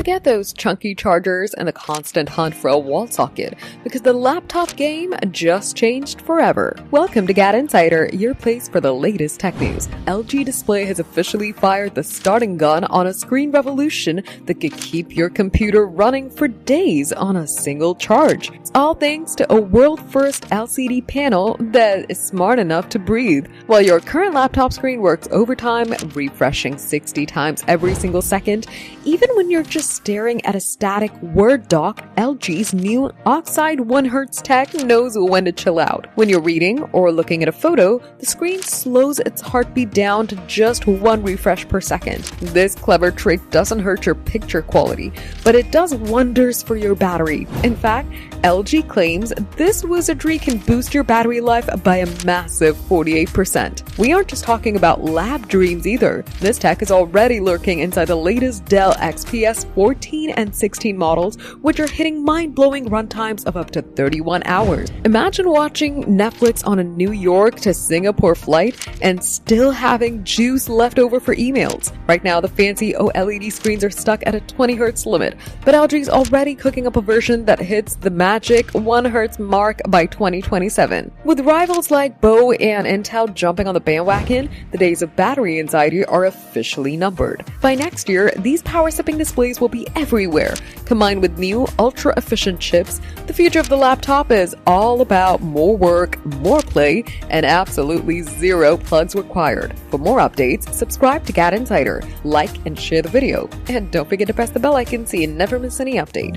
Forget those chunky chargers and the constant hunt for a wall socket, because the laptop game just changed forever. Welcome to GadInsider, your place for the latest tech news. LG Display has officially fired the starting gun on a screen revolution that could keep your computer running for days on a single charge. It's all thanks to a world-first LCD panel that is smart enough to breathe. While your current laptop screen works overtime, refreshing 60 times every single second, even when you're just staring at a static Word doc, LG's new Oxide 1Hz tech knows when to chill out. When you're reading or looking at a photo, the screen slows its heartbeat down to just 1 refresh per second. This clever trick doesn't hurt your picture quality, but it does wonders for your battery. In fact, LG claims this wizardry can boost your battery life by a massive 48%. We aren't just talking about lab dreams either. This tech is already lurking inside the latest Dell XPS 14 and 16 models, which are hitting mind-blowing runtimes of up to 31 hours. Imagine watching Netflix on a New York to Singapore flight and still having juice left over for emails. Right now, the fancy OLED screens are stuck at a 20 Hz limit, but LG's already cooking up a version that hits the magic 1 Hz mark by 2027. With rivals like Bo and Intel jumping on the bandwagon, the days of battery anxiety are officially numbered. By next year, these power-sipping displays will be everywhere. Combined with new ultra-efficient chips, the future of the laptop is all about more work, more play, and absolutely zero plugs required. For more updates, subscribe to GadInsider, like and share the video, and don't forget to press the bell icon so you never miss any update.